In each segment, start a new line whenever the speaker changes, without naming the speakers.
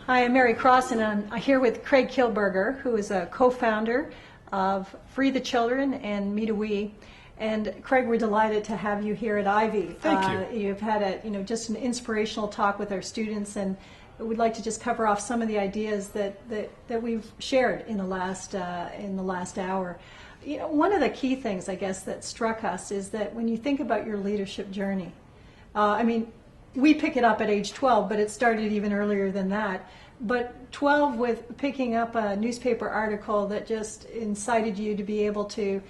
Hi, I'm Mary Crossan, and I'm here with Craig Kielburger, who is a co-founder of Free the Children and Me to We. And Craig, we're delighted to have you here at Ivey.
Thank you.
You've had just an inspirational talk with our students, and we'd like to just cover off some of the ideas that we've shared in the last hour. You know, one of the key things, I guess, that struck us is that when you think about your leadership journey, we pick it up at age 12, but it started even earlier than that. But 12 with picking up a newspaper article that just incited you to be able to,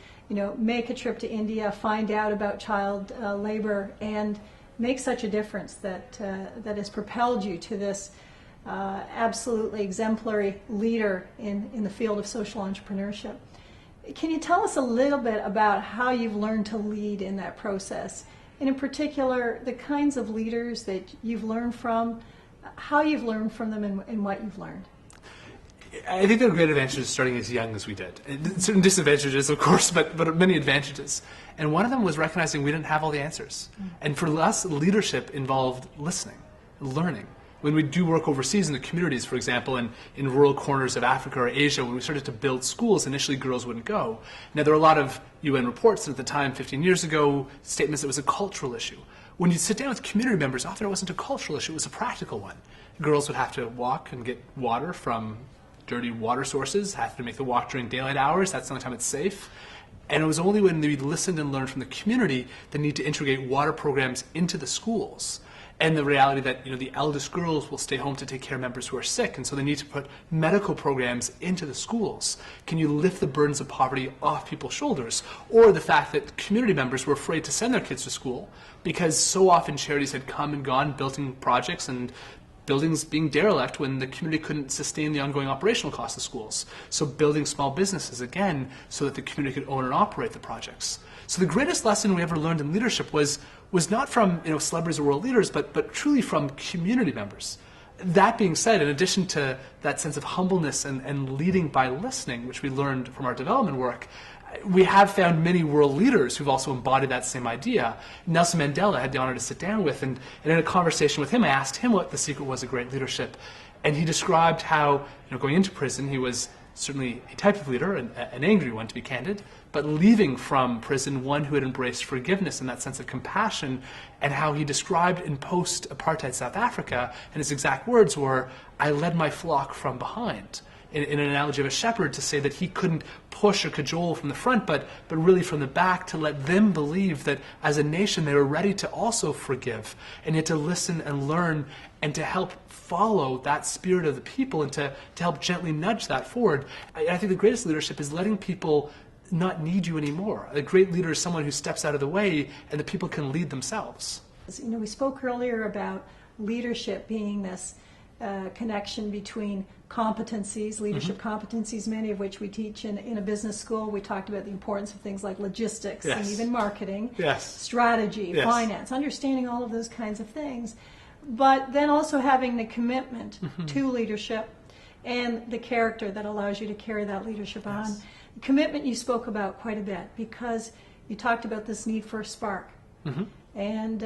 make a trip to India, find out about child labor, and make such a difference that has propelled you to this absolutely exemplary leader in the field of social entrepreneurship. Can you tell us a little bit about how you've learned to lead in that process? And in particular, the kinds of leaders that you've learned from, how you've learned from them, and what you've learned.
I think there are great advantages starting as young as we did. Certain disadvantages, of course, but many advantages. And one of them was recognizing we didn't have all the answers. And for us, leadership involved listening, learning. When we do work overseas in the communities, for example, in rural corners of Africa or Asia, when we started to build schools, initially girls wouldn't go. Now, there are a lot of UN reports at the time, 15 years ago, statements that it was a cultural issue. When you sit down with community members, often it wasn't a cultural issue, it was a practical one. Girls would have to walk and get water from dirty water sources, have to make the walk during daylight hours, that's the only time it's safe. And it was only when we listened and learned from the community the need to integrate water programs into the schools. And the reality that the eldest girls will stay home to take care of members who are sick, and so they need to put medical programs into the schools. Can you lift the burdens of poverty off people's shoulders? Or the fact that community members were afraid to send their kids to school because so often charities had come and gone, building projects and buildings being derelict when the community couldn't sustain the ongoing operational costs of schools. So building small businesses, again, so that the community could own and operate the projects. So the greatest lesson we ever learned in leadership was not from celebrities or world leaders, but truly from community members. That being said, in addition to that sense of humbleness and leading by listening, which we learned from our development work, we have found many world leaders who've also embodied that same idea. Nelson Mandela I had the honor to sit down with, and in a conversation with him, I asked him what the secret was of great leadership. And he described how, going into prison, he was certainly a type of leader, an angry one to be candid, but leaving from prison one who had embraced forgiveness and that sense of compassion, and how he described in post-apartheid South Africa, and his exact words were, "I led my flock from behind." In an analogy of a shepherd, to say that he couldn't push or cajole from the front, but really from the back, to let them believe that as a nation they were ready to also forgive, and yet to listen and learn and to help follow that spirit of the people and to help gently nudge that forward. I think the greatest leadership is letting people not need you anymore. A great leader is someone who steps out of the way and the people can lead themselves.
We spoke earlier about leadership being this connection between competencies, leadership competencies, many of which we teach in a business school. We talked about the importance of things like logistics and even marketing, strategy, finance, understanding all of those kinds of things. But then also having the commitment to leadership and the character that allows you to carry that leadership on. Commitment you spoke about quite a bit because you talked about this need for a spark. And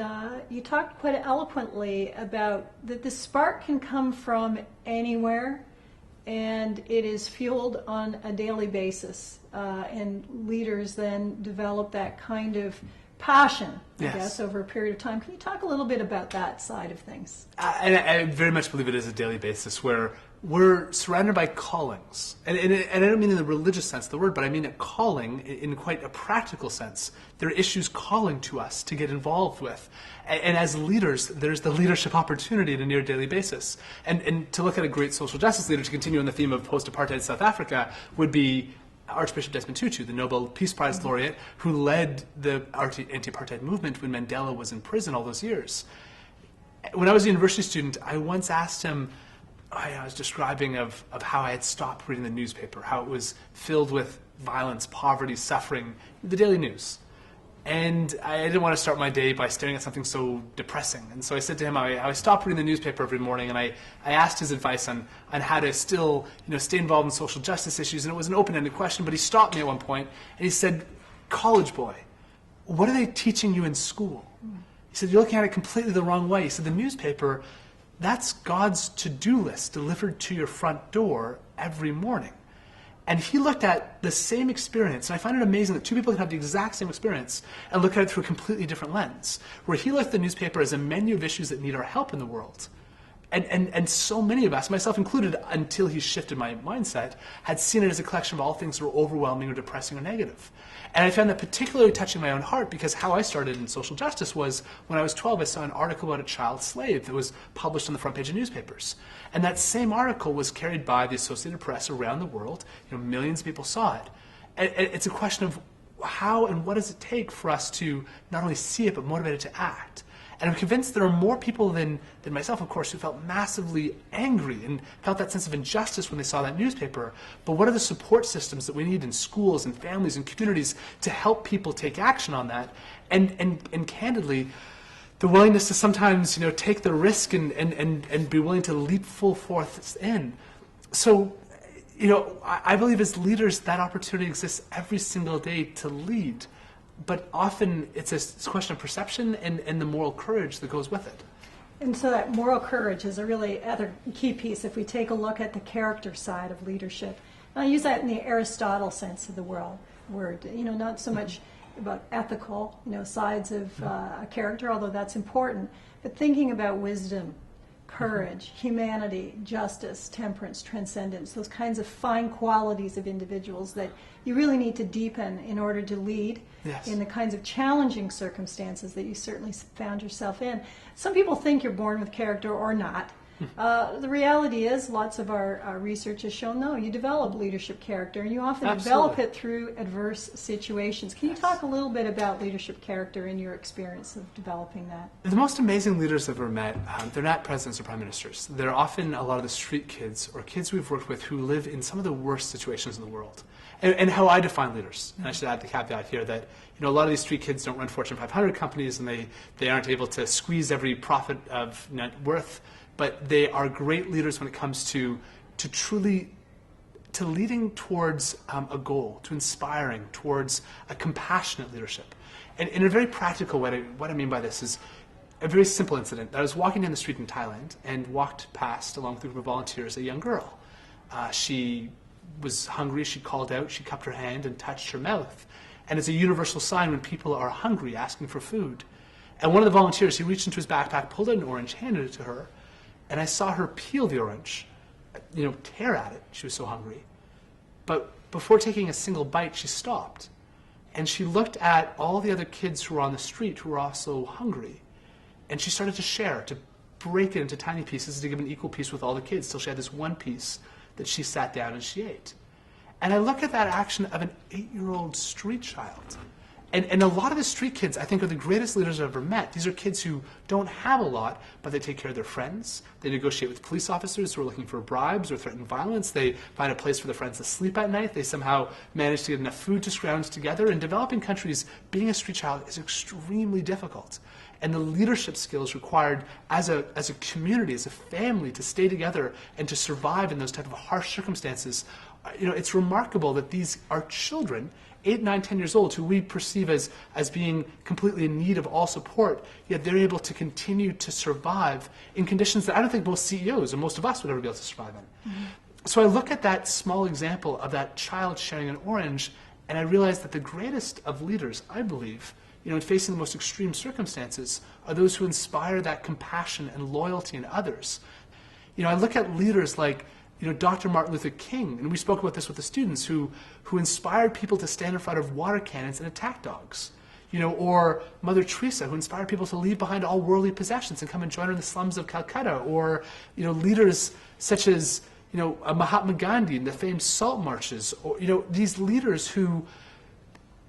you talked quite eloquently about that the spark can come from anywhere, and it is fueled on a daily basis. And leaders then develop that kind of passion, I guess, over a period of time. Can you talk a little bit about that side of things?
And I very much believe it is a daily basis where we're surrounded by callings. And I don't mean in the religious sense of the word, but I mean a calling in quite a practical sense. There are issues calling to us to get involved with. And as leaders, there's the leadership opportunity on a near daily basis. And to look at a great social justice leader, to continue on the theme of post-apartheid South Africa, would be Archbishop Desmond Tutu, the Nobel Peace Prize laureate, who led the anti-apartheid movement when Mandela was in prison all those years. When I was a university student, I once asked him, I was describing of how I had stopped reading the newspaper, how it was filled with violence, poverty, suffering, the daily news. And I didn't want to start my day by staring at something so depressing. And so I said to him, I stopped reading the newspaper every morning, and I asked his advice on how to still stay involved in social justice issues. And it was an open-ended question, but he stopped me at one point, and he said, "College boy, what are they teaching you in school?" He said, "You're looking at it completely the wrong way." He said, "The newspaper that's God's to-do list delivered to your front door every morning. And he looked at the same experience, and I find it amazing that two people can have the exact same experience and look at it through a completely different lens, where he looked at the newspaper as a menu of issues that need our help in the world. And so many of us, myself included, until he shifted my mindset, had seen it as a collection of all things that were overwhelming or depressing or negative. And I found that particularly touching my own heart, because how I started in social justice was when I was 12, I saw an article about a child slave that was published on the front page of newspapers. And that same article was carried by the Associated Press around the world. Millions of people saw it. And it's a question of how and what does it take for us to not only see it, but motivate it to act. And I'm convinced there are more people than myself, of course, who felt massively angry and felt that sense of injustice when they saw that newspaper. But what are the support systems that we need in schools and families and communities to help people take action on that? And candidly, the willingness to sometimes take the risk and be willing to leap full force in. So, I believe as leaders that opportunity exists every single day to lead. But often it's a question of perception and the moral courage that goes with it.
And so that moral courage is a really other key piece if we take a look at the character side of leadership. And I use that in the Aristotle sense of the word, not so much about ethical, sides of a character, although that's important, but thinking about wisdom, courage, humanity, justice, temperance, transcendence, those kinds of fine qualities of individuals that you really need to deepen in order to lead in the kinds of challenging circumstances that you certainly found yourself in. Some people think you're born with character or not. The reality is, lots of our research has shown, no, you develop leadership character, and you often develop it through adverse situations. Can you talk a little bit about leadership character in your experience of developing that?
The most amazing leaders I've ever met, they're not presidents or prime ministers. They're often a lot of the street kids or kids we've worked with who live in some of the worst situations in the world. And how I define leaders, and I should add the caveat here that a lot of these street kids don't run Fortune 500 companies, and they aren't able to squeeze every profit of net worth, but they are great leaders when it comes to leading towards a goal, to inspiring, towards a compassionate leadership. And in a very practical way, what I mean by this is a very simple incident. I was walking down the street in Thailand and walked past, along with a group of volunteers, a young girl. She was hungry, she called out, she cupped her hand and touched her mouth. And it's a universal sign when people are hungry, asking for food. And one of the volunteers, he reached into his backpack, pulled out an orange, handed it to her, and I saw her peel the orange, tear at it. She was so hungry. But before taking a single bite, she stopped. And she looked at all the other kids who were on the street who were also hungry. And she started to share, to break it into tiny pieces, to give an equal piece with all the kids, till she had this one piece that she sat down and she ate. And I look at that action of an 8-year-old street child. And a lot of the street kids, I think, are the greatest leaders I've ever met. These are kids who don't have a lot, but they take care of their friends. They negotiate with police officers who are looking for bribes or threaten violence. They find a place for their friends to sleep at night. They somehow manage to get enough food to scrounge together. In developing countries, being a street child is extremely difficult. And the leadership skills required as a community, as a family, to stay together and to survive in those type of harsh circumstances, it's remarkable that these are children, 8, 9, 10 years old, who we perceive as being completely in need of all support, yet they're able to continue to survive in conditions that I don't think most CEOs or most of us would ever be able to survive in. Mm-hmm. So I look at that small example of that child sharing an orange, and I realize that the greatest of leaders, I believe, in facing the most extreme circumstances, are those who inspire that compassion and loyalty in others. I look at leaders like Dr. Martin Luther King, and we spoke about this with the students, who inspired people to stand in front of water cannons and attack dogs. Or Mother Teresa, who inspired people to leave behind all worldly possessions and come and join her in the slums of Calcutta. Or leaders such as Mahatma Gandhi and the famed salt marches. Or these leaders who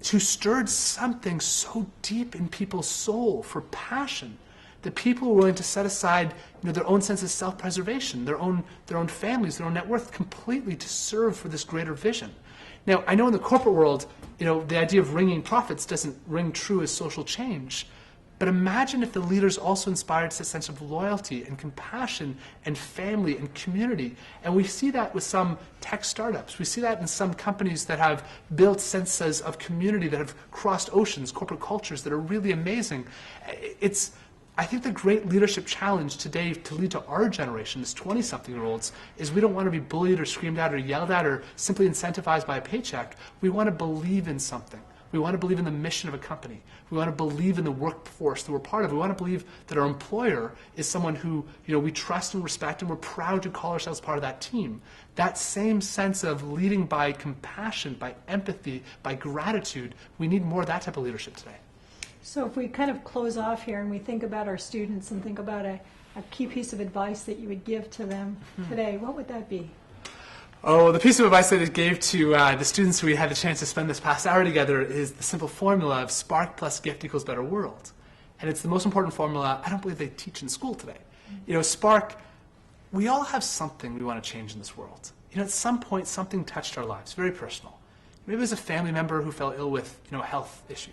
stirred something so deep in people's soul for passion, that people were willing to set aside their own sense of self-preservation, their own families, their own net worth, completely to serve for this greater vision. Now, I know in the corporate world, the idea of wringing profits doesn't ring true as social change. But imagine if the leaders also inspired a sense of loyalty and compassion and family and community. And we see that with some tech startups. We see that in some companies that have built senses of community, that have crossed oceans, corporate cultures that are really amazing. It's I think the great leadership challenge today to lead to our generation, as 20-something-year-olds, is we don't want to be bullied or screamed at or yelled at or simply incentivized by a paycheck. We want to believe in something. We want to believe in the mission of a company. We want to believe in the workforce that we're part of. We want to believe that our employer is someone who we trust and respect, and we're proud to call ourselves part of that team. That same sense of leading by compassion, by empathy, by gratitude, we need more of that type of leadership today.
So if we kind of close off here and we think about our students and think about a key piece of advice that you would give to them today, what would that be?
Oh, the piece of advice that I gave to the students who we had the chance to spend this past hour together is the simple formula of spark plus gift equals better world. And it's the most important formula I don't believe they teach in school today. Spark, we all have something we want to change in this world. At some point, something touched our lives, very personal. Maybe it was a family member who fell ill with a health issue.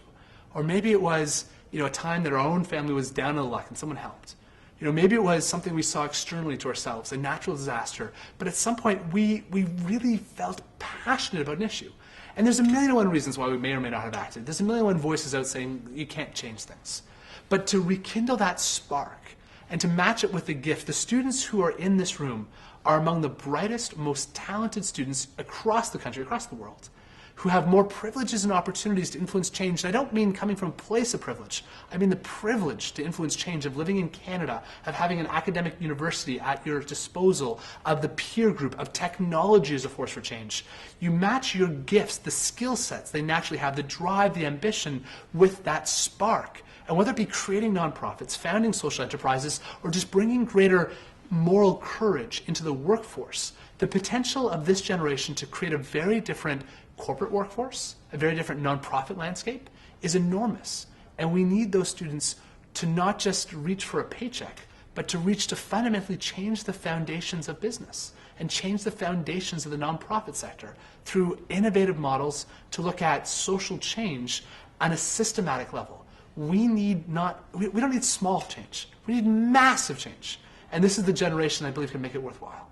Or maybe it was a time that our own family was down on the luck and someone helped. Maybe it was something we saw externally to ourselves, a natural disaster, but at some point we really felt passionate about an issue. And there's a million and one reasons why we may or may not have acted. There's a million and one voices out saying you can't change things. But to rekindle that spark and to match it with the gift, the students who are in this room are among the brightest, most talented students across the country, across the world, who have more privileges and opportunities to influence change. And I don't mean coming from a place of privilege. I mean the privilege to influence change, of living in Canada, of having an academic university at your disposal, of the peer group, of technology as a force for change. You match your gifts, the skill sets they naturally have, the drive, the ambition, with that spark. And whether it be creating nonprofits, founding social enterprises, or just bringing greater moral courage into the workforce, the potential of this generation to create a very different corporate workforce, a very different nonprofit landscape, is enormous. And we need those students to not just reach for a paycheck, but to reach to fundamentally change the foundations of business and change the foundations of the nonprofit sector through innovative models to look at social change on a systematic level. We don't need small change. We need massive change. And this is the generation I believe can make it worthwhile.